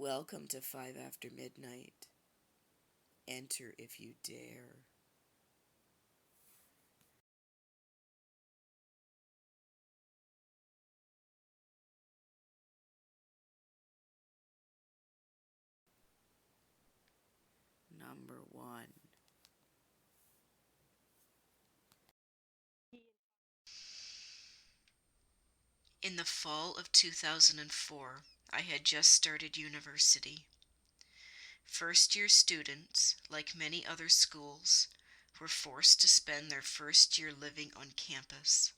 Welcome to 5 after midnight. Enter if you dare. Number 1. In the fall of 2004, I had just started university. First-year students, like many other schools, were forced to spend their first year living on campus.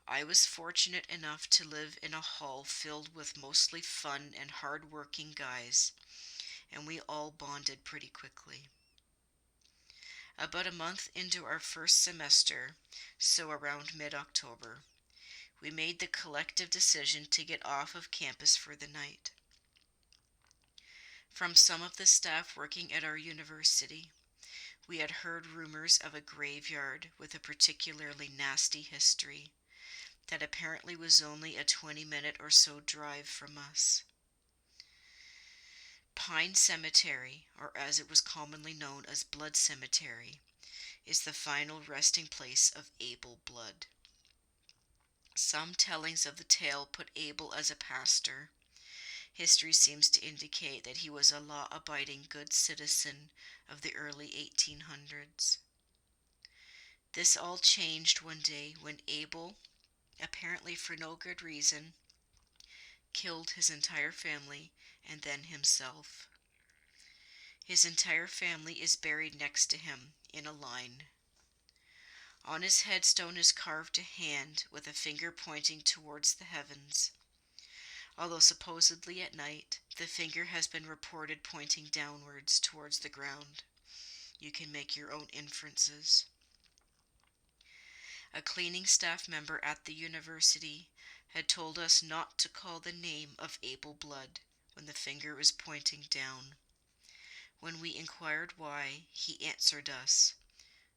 I was fortunate enough to live in a hall filled with mostly fun and hard-working guys, and we all bonded pretty quickly. About a month into our first semester, so around mid-October, we made the collective decision to get off of campus for the night. From some of the staff working at our university, we had heard rumors of a graveyard with a particularly nasty history that apparently was only a 20-minute or so drive from us. Pine Cemetery, or as it was commonly known as Blood Cemetery, is the final resting place of Abel Blood. Some tellings of the tale put Abel as a pastor. History seems to indicate that he was a law-abiding good citizen of the early 1800s. This all changed one day when Abel, apparently for no good reason, killed his entire family and then himself. His entire family is buried next to him in a line. On his headstone is carved a hand with a finger pointing towards the heavens. Although supposedly at night, the finger has been reported pointing downwards towards the ground. You can make your own inferences. A cleaning staff member at the university had told us not to call the name of Abel Blood when the finger was pointing down. When we inquired why, he answered us,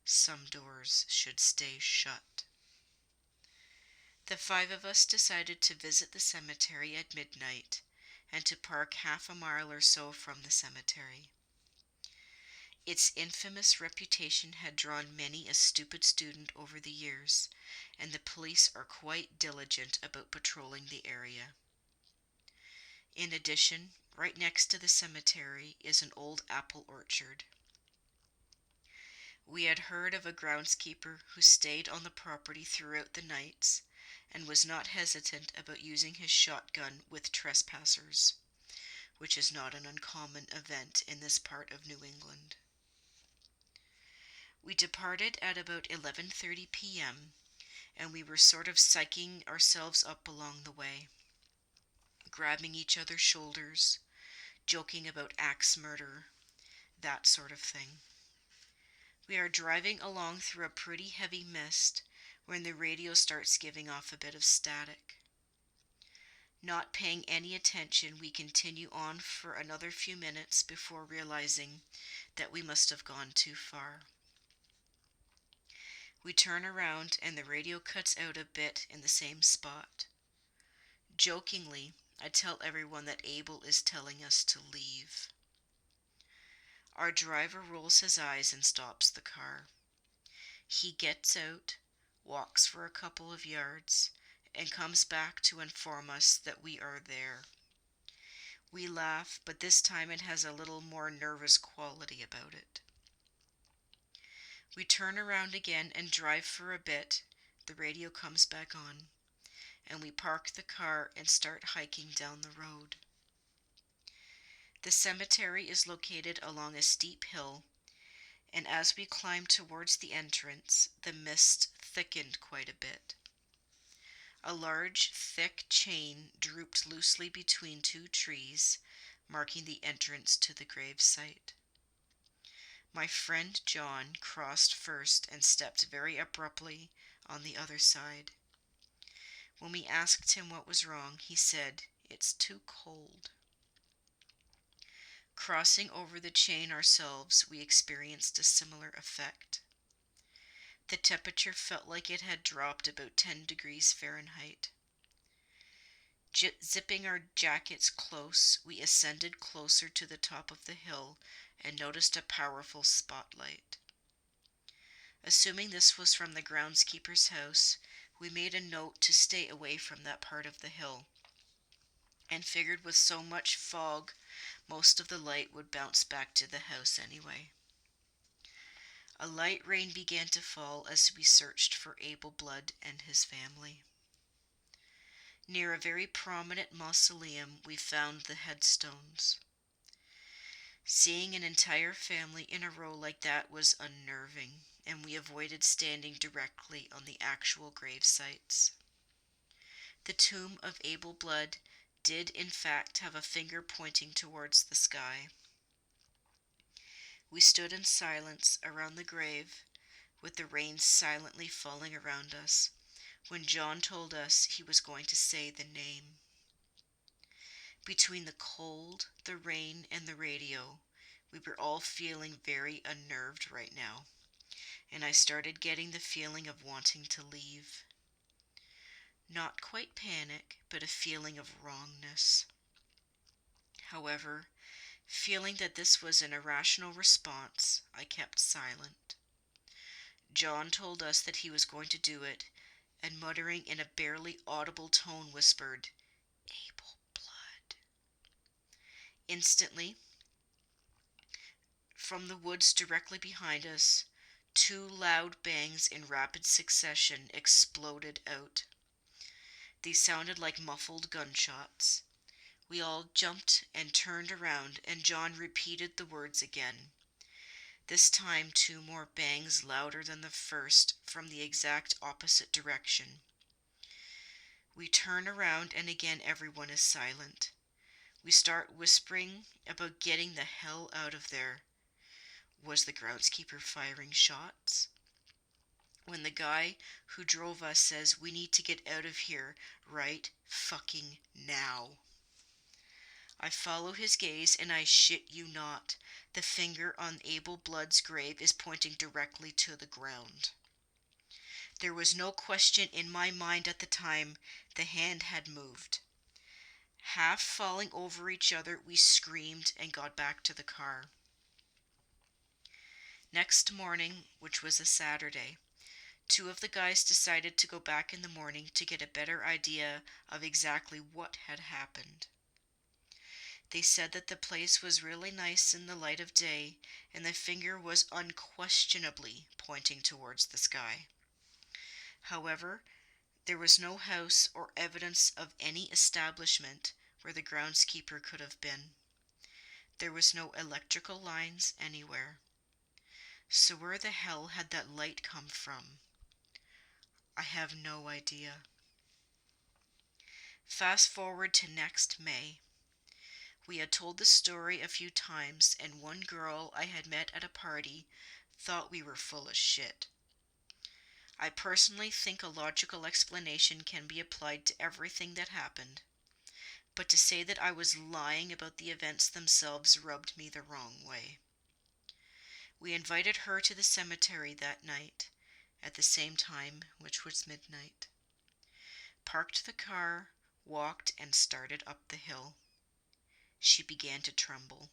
"Some doors should stay shut." The 5 of us decided to visit the cemetery at midnight and to park half a mile or so from the cemetery. Its infamous reputation had drawn many a stupid student over the years, and the police are quite diligent about patrolling the area. In addition, right next to the cemetery is an old apple orchard. We had heard of a groundskeeper who stayed on the property throughout the nights and was not hesitant about using his shotgun with trespassers, which is not an uncommon event in this part of New England. We departed at about 11:30 p.m., and we were sort of psyching ourselves up along the way, grabbing each other's shoulders, joking about axe murder, that sort of thing. We are driving along through a pretty heavy mist when the radio starts giving off a bit of static. Not paying any attention, we continue on for another few minutes before realizing that we must have gone too far. We turn around and the radio cuts out a bit in the same spot. Jokingly, I tell everyone that Abel is telling us to leave. Our driver rolls his eyes and stops the car. He gets out, walks for a couple of yards, and comes back to inform us that we are there. We laugh, but this time it has a little more nervous quality about it. We turn around again and drive for a bit. The radio comes back on, and we park the car and start hiking down the road. The cemetery is located along a steep hill, and as we climbed towards the entrance, the mist thickened quite a bit. A large, thick chain drooped loosely between 2 trees, marking the entrance to the grave site. My friend John crossed first and stepped very abruptly on the other side. When we asked him what was wrong, he said, "It's too cold." Crossing over the chain ourselves, we experienced a similar effect. The temperature felt like it had dropped about 10 degrees Fahrenheit. Zipping our jackets close, we ascended closer to the top of the hill and noticed a powerful spotlight. Assuming this was from the groundskeeper's house, we made a note to stay away from that part of the hill, and figured with so much fog, most of the light would bounce back to the house anyway. A light rain began to fall as we searched for Abel Blood and his family. Near a very prominent mausoleum, we found the headstones. Seeing an entire family in a row like that was unnerving, and we avoided standing directly on the actual grave sites. The tomb of Abel Blood did in fact have a finger pointing towards the sky. We stood in silence around the grave, with the rain silently falling around us, when John told us he was going to say the name. Between the cold, the rain, and the radio, we were all feeling very unnerved right now, and I started getting the feeling of wanting to leave. Not quite panic, but a feeling of wrongness. However, feeling that this was an irrational response, I kept silent. John told us that he was going to do it, and muttering in a barely audible tone whispered, "Abel Blood." Instantly, from the woods directly behind us, 2 loud bangs in rapid succession exploded out. These sounded like muffled gunshots. We all jumped and turned around, and John repeated the words again. This time 2 more bangs louder than the first from the exact opposite direction. We turn around and again everyone is silent. We start whispering about getting the hell out of there. Was the groundskeeper firing shots? When the guy who drove us says we need to get out of here right fucking now. I follow his gaze, and I shit you not, the finger on Abel Blood's grave is pointing directly to the ground. There was no question in my mind at the time. The hand had moved. Half falling over each other, we screamed and got back to the car. Next morning, which was a Saturday, 2 of the guys decided to go back in the morning to get a better idea of exactly what had happened. They said that the place was really nice in the light of day, and the finger was unquestionably pointing towards the sky. However, there was no house or evidence of any establishment where the groundskeeper could have been. There was no electrical lines anywhere. So where the hell had that light come from? I have no idea. Fast forward to next May. We had told the story a few times, and one girl I had met at a party thought we were full of shit. I personally think a logical explanation can be applied to everything that happened, but to say that I was lying about the events themselves rubbed me the wrong way. We invited her to the cemetery that night, at the same time, which was midnight. Parked the car, walked, and started up the hill. She began to tremble.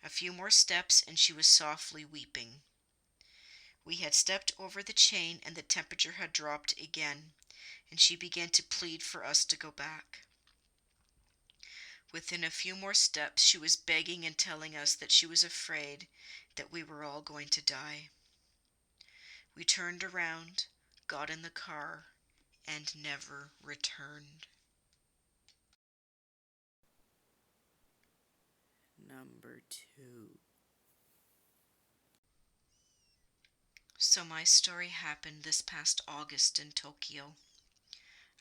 A few more steps and she was softly weeping. We had stepped over the chain and the temperature had dropped again, and she began to plead for us to go back. Within a few more steps she was begging and telling us that she was afraid that we were all going to die. We turned around, got in the car, and never returned. Number 2. So my story happened this past August in Tokyo.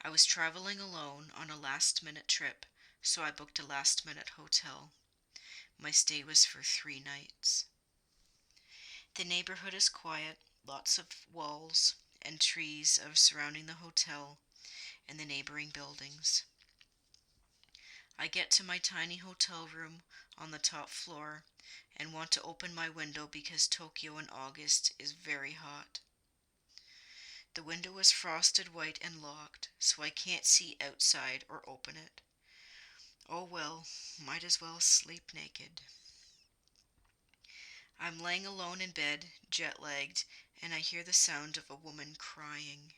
I was traveling alone on a last-minute trip, so I booked a last-minute hotel. My stay was for 3 nights. The neighborhood is quiet, lots of walls and trees surrounding the hotel and the neighboring buildings. I get to my tiny hotel room on the top floor and want to open my window because Tokyo in August is very hot. The window is frosted white and locked, so I can't see outside or open it. Oh well, might as well sleep naked. I'm laying alone in bed, jet-lagged, and I hear the sound of a woman crying.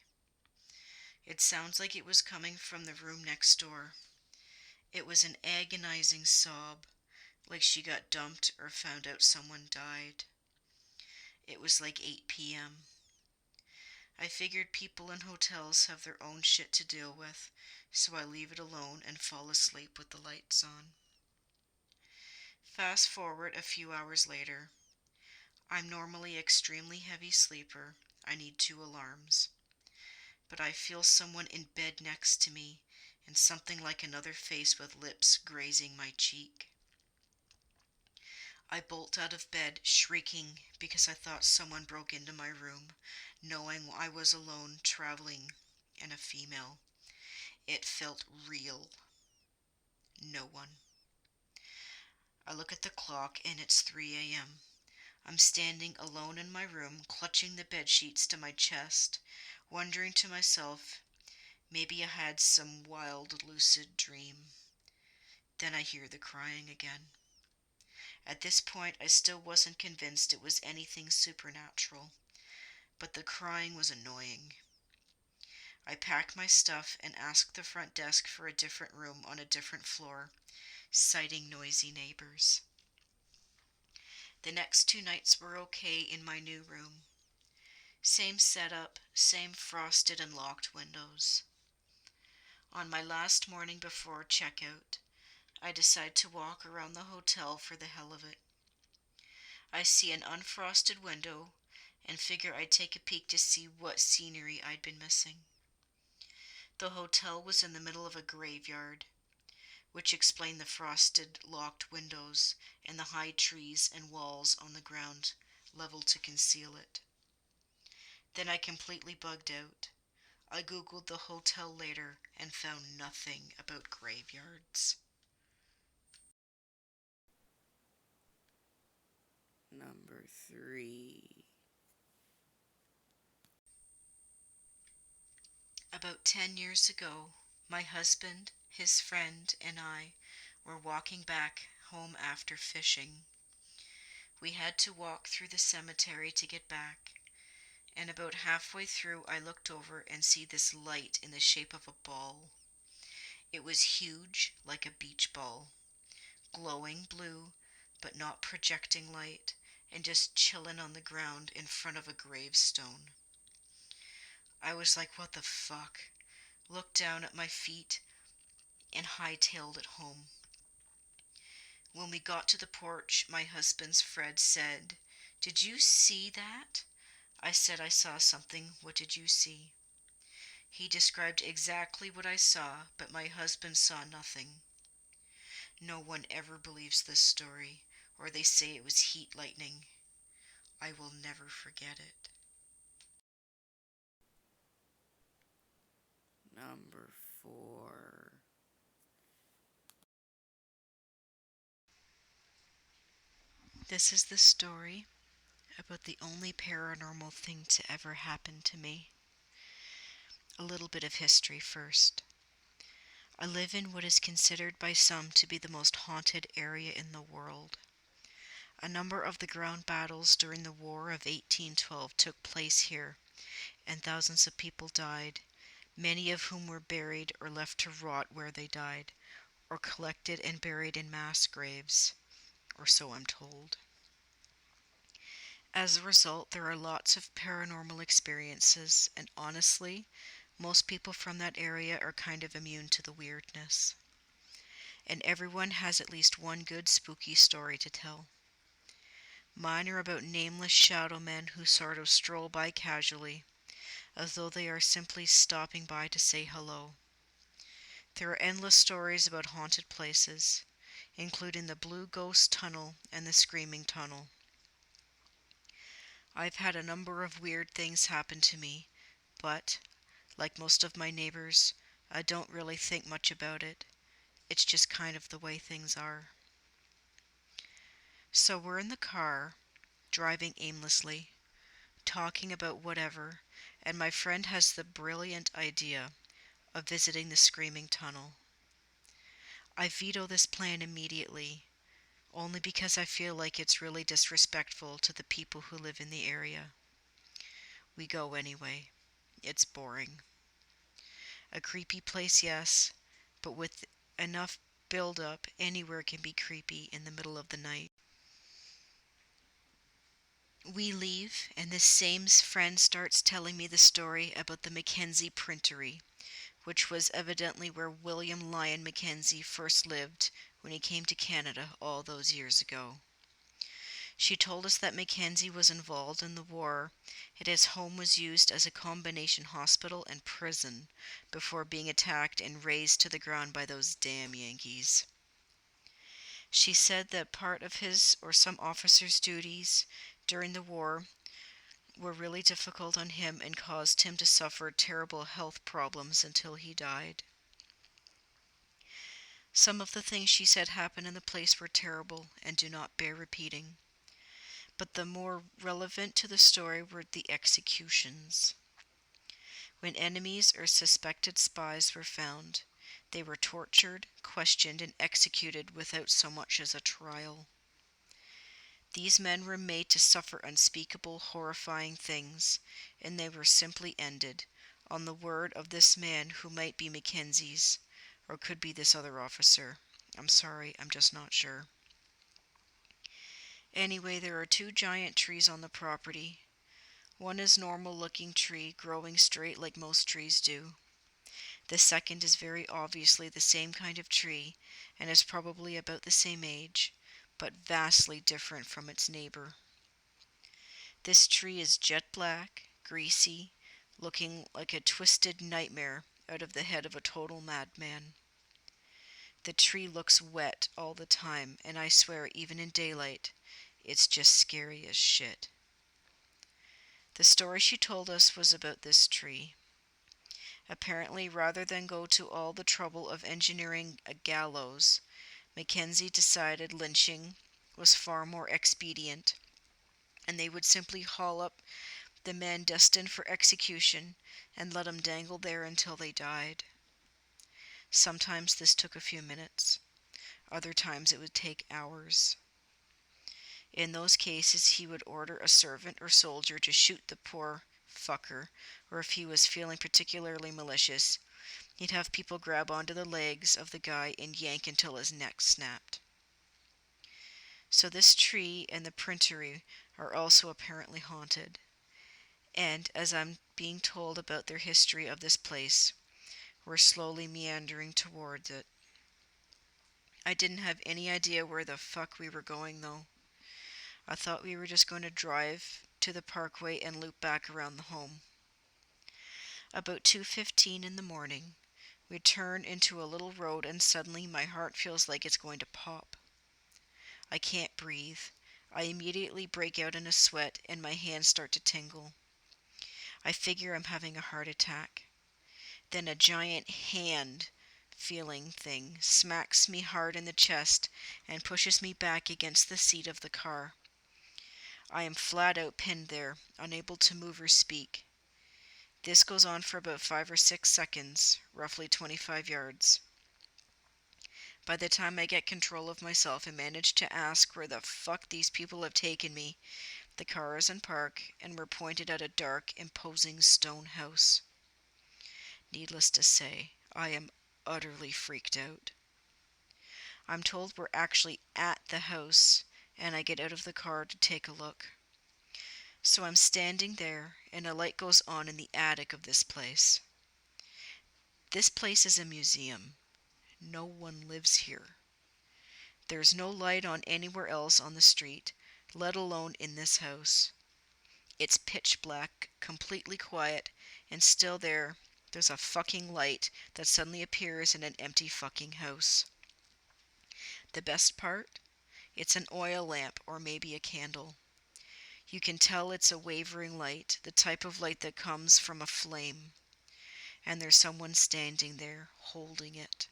It sounds like it was coming from the room next door. It was an agonizing sob, like she got dumped or found out someone died. It was like 8 p.m. I figured people in hotels have their own shit to deal with, so I leave it alone and fall asleep with the lights on. Fast forward a few hours later. I'm normally extremely heavy sleeper. I need 2 alarms. But I feel someone in bed next to me and something like another face with lips grazing my cheek. I bolt out of bed shrieking because I thought someone broke into my room, knowing I was alone traveling and a female. It felt real. No one. I look at the clock and it's 3 a.m. I'm standing alone in my room, clutching the bed sheets to my chest, wondering to myself, maybe I had some wild, lucid dream. Then I hear the crying again. At this point, I still wasn't convinced it was anything supernatural, but the crying was annoying. I pack my stuff and ask the front desk for a different room on a different floor, citing noisy neighbors. The next 2 nights were okay in my new room. Same setup, same frosted and locked windows. On my last morning before checkout, I decide to walk around the hotel for the hell of it. I see an unfrosted window and figure I'd take a peek to see what scenery I'd been missing. The hotel was in the middle of a graveyard, which explained the frosted, locked windows and the high trees and walls on the ground level to conceal it. Then I completely bugged out. I googled the hotel later and found nothing about graveyards. Number 3. About 10 years ago, my husband, his friend, and I were walking back home after fishing. We had to walk through the cemetery to get back, and about halfway through I looked over and see this light in the shape of a ball. It was huge, like a beach ball, glowing blue, but not projecting light, and just chillin' on the ground in front of a gravestone. I was like, what the fuck? Looked down at my feet and hightailed it home. When we got to the porch, my husband's Fred said, "Did you see that?" I said I saw something. What did you see? He described exactly what I saw, but my husband saw nothing. No one ever believes this story, or they say it was heat lightning. I will never forget it. Number 4. This is the story about the only paranormal thing to ever happen to me. A little bit of history first. I live in what is considered by some to be the most haunted area in the world. A number of the ground battles during the War of 1812 took place here, and thousands of people died, many of whom were buried or left to rot where they died, or collected and buried in mass graves, or so I'm told. As a result, there are lots of paranormal experiences, and honestly, most people from that area are kind of immune to the weirdness. And everyone has at least one good spooky story to tell. Mine are about nameless shadow men who sort of stroll by casually, as though they are simply stopping by to say hello. There are endless stories about haunted places, including the Blue Ghost Tunnel and the Screaming Tunnel. I've had a number of weird things happen to me, but, like most of my neighbors, I don't really think much about it. It's just kind of the way things are. So we're in the car, driving aimlessly, talking about whatever, and my friend has the brilliant idea of visiting the Screaming Tunnel. I veto this plan immediately, only because I feel like it's really disrespectful to the people who live in the area. We go anyway. It's boring. A creepy place, yes, but with enough build up, anywhere can be creepy in the middle of the night. We leave, and this same friend starts telling me the story about the Mackenzie printery, which was evidently where William Lyon Mackenzie first lived when he came to Canada all those years ago. She told us that Mackenzie was involved in the war, and his home was used as a combination hospital and prison before being attacked and razed to the ground by those damn Yankees. She said that part of his or some officer's duties during the war were really difficult on him and caused him to suffer terrible health problems until he died. Some of the things she said happened in the place were terrible and do not bear repeating, but the more relevant to the story were the executions. When enemies or suspected spies were found, they were tortured, questioned, and executed without so much as a trial. These men were made to suffer unspeakable, horrifying things, and they were simply ended, on the word of this man who might be Mackenzie's, or could be this other officer. I'm sorry, I'm just not sure. Anyway, there are two giant trees on the property. One is normal looking tree, growing straight like most trees do. The second is very obviously the same kind of tree, and is probably about the same age, but vastly different from its neighbor. This tree is jet black, greasy, looking like a twisted nightmare out of the head of a total madman. The tree looks wet all the time, and I swear, even in daylight, it's just scary as shit. The story she told us was about this tree. Apparently, rather than go to all the trouble of engineering a gallows, Mackenzie decided lynching was far more expedient, and they would simply haul up the men destined for execution and let them dangle there until they died. Sometimes this took a few minutes. Other times it would take hours. In those cases, he would order a servant or soldier to shoot the poor fucker, or if he was feeling particularly malicious, he'd have people grab onto the legs of the guy and yank until his neck snapped. So this tree and the printery are also apparently haunted. And as I'm being told about their history of this place, we're slowly meandering towards it. I didn't have any idea where the fuck we were going though. I thought we were just going to drive to the parkway and loop back around the home. About 2:15 in the morning, we turn into a little road and suddenly my heart feels like it's going to pop. I can't breathe. I immediately break out in a sweat and my hands start to tingle. I figure I'm having a heart attack. Then a giant hand feeling thing smacks me hard in the chest and pushes me back against the seat of the car. I am flat out pinned there, unable to move or speak. This goes on for about 5 or 6 seconds, roughly 25 yards. By the time I get control of myself and manage to ask where the fuck these people have taken me, the car is in park and we're pointed at a dark, imposing stone house. Needless to say, I am utterly freaked out. I'm told we're actually at the house, and I get out of the car to take a look. So I'm standing there, and a light goes on in the attic of this place. This place is a museum. No one lives here. There's no light on anywhere else on the street, let alone in this house. It's pitch black, completely quiet, and still there's a fucking light that suddenly appears in an empty fucking house. The best part? It's an oil lamp or maybe a candle. You can tell it's a wavering light, the type of light that comes from a flame. And there's someone standing there, holding it.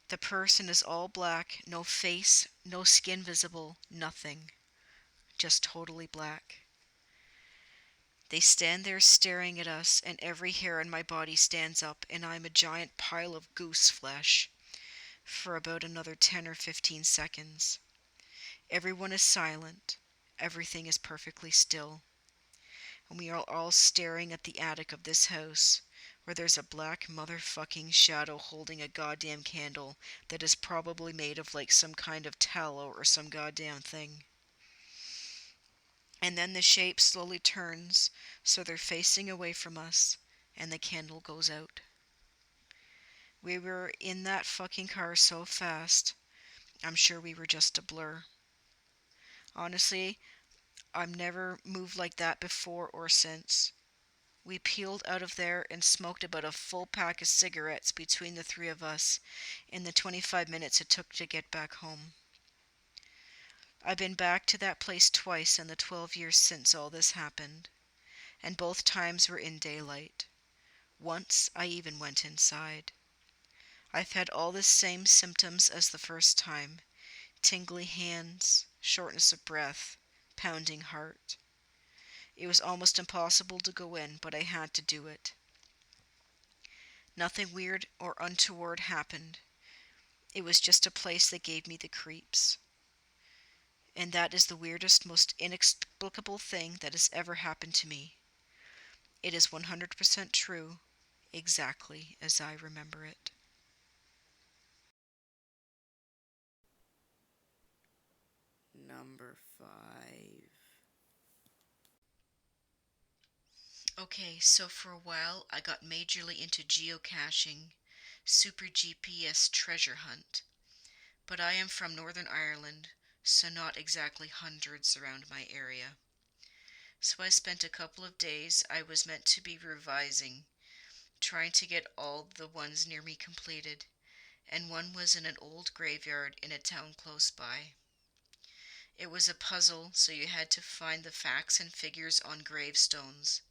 The person is all black, no face, no skin visible, nothing. Just totally black. They stand there staring at us, and every hair on my body stands up, and I'm a giant pile of goose flesh for about another 10 or 15 seconds. Everyone is silent. Everything is perfectly still. And we are all staring at the attic of this house, where there's a black motherfucking shadow holding a goddamn candle that is probably made of like some kind of tallow or some goddamn thing. And then the shape slowly turns so they're facing away from us, and the candle goes out. We were in that fucking car so fast, I'm sure we were just a blur. Honestly, I've never moved like that before or since. We peeled out of there and smoked about a full pack of cigarettes between the three of us in the 25 minutes it took to get back home. I've been back to that place twice in the 12 years since all this happened, and both times were in daylight. Once I even went inside. I've had all the same symptoms as the first time: tingly hands, shortness of breath, pounding heart. It was almost impossible to go in, but I had to do it. Nothing weird or untoward happened. It was just a place that gave me the creeps. And that is the weirdest, most inexplicable thing that has ever happened to me. It is 100% true, exactly as I remember it. Number 5. Okay, so for a while I got majorly into geocaching, super GPS treasure hunt. But I am from Northern Ireland, so not exactly hundreds around my area. So I spent a couple of days I was meant to be revising, trying to get all the ones near me completed, and one was in an old graveyard in a town close by. It was a puzzle, so you had to find the facts and figures on gravestones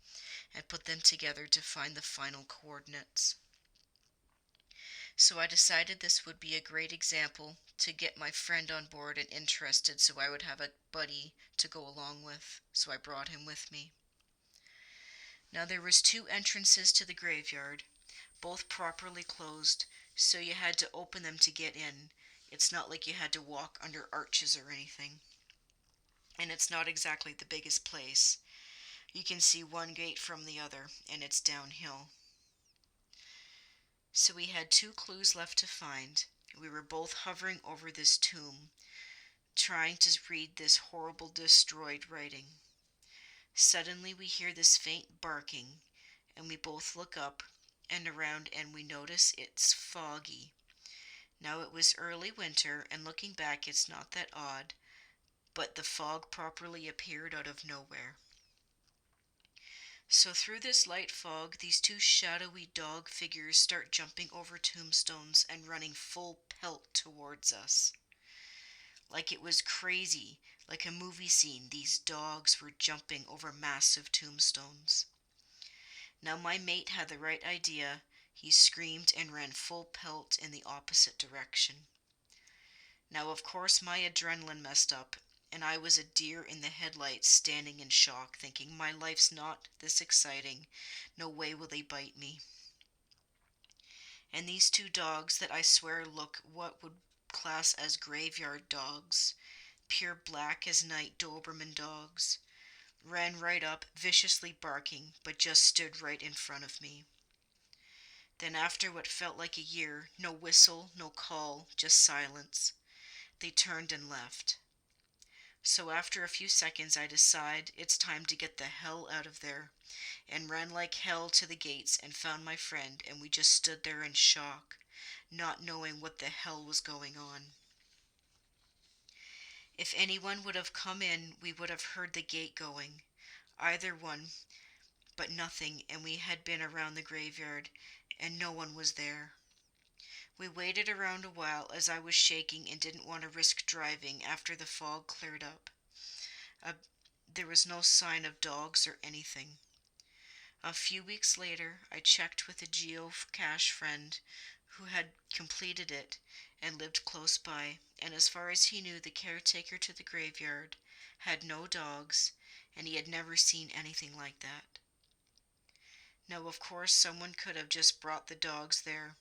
and put them together to find the final coordinates. So I decided this would be a great example to get my friend on board and interested, so I would have a buddy to go along with. So I brought him with me. Now there was two entrances to the graveyard, both properly closed, so you had to open them to get in. It's not like you had to walk under arches or anything. And it's not exactly the biggest place. You can see one gate from the other, and it's downhill. So we had two clues left to find. We were both hovering over this tomb, trying to read this horrible destroyed writing. Suddenly we hear this faint barking, and we both look up and around, and we notice it's foggy. Now it was early winter, and looking back it's not that odd, but the fog properly appeared out of nowhere. So through this light fog, these two shadowy dog figures start jumping over tombstones and running full pelt towards us. Like it was crazy, like a movie scene, these dogs were jumping over massive tombstones. Now my mate had the right idea. He screamed and ran full pelt in the opposite direction. Now of course my adrenaline messed up, and I was a deer in the headlights standing in shock, thinking my life's not this exciting. No way will they bite me. And these two dogs that I swear look what would class as graveyard dogs, pure black as night Doberman dogs, ran right up, viciously barking, but just stood right in front of me. Then after what felt like a year, no whistle, no call, just silence, they turned and left. So after a few seconds I decide it's time to get the hell out of there, and ran like hell to the gates and found my friend, and we just stood there in shock, not knowing what the hell was going on. If anyone would have come in, we would have heard the gate going. Either one, but nothing, and we had been around the graveyard, and no one was there. We waited around a while as I was shaking and didn't want to risk driving after the fog cleared up. There was no sign of dogs or anything. A few weeks later, I checked with a geocache friend who had completed it and lived close by, and as far as he knew, the caretaker to the graveyard had no dogs, and he had never seen anything like that. Now, of course, someone could have just brought the dogs there,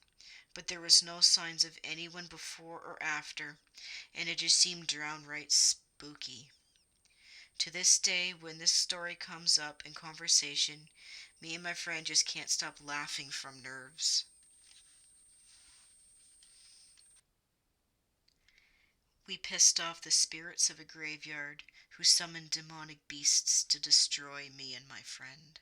but there was no signs of anyone before or after, and it just seemed downright spooky. To this day, when this story comes up in conversation, me and my friend just can't stop laughing from nerves. We pissed off the spirits of a graveyard who summoned demonic beasts to destroy me and my friend.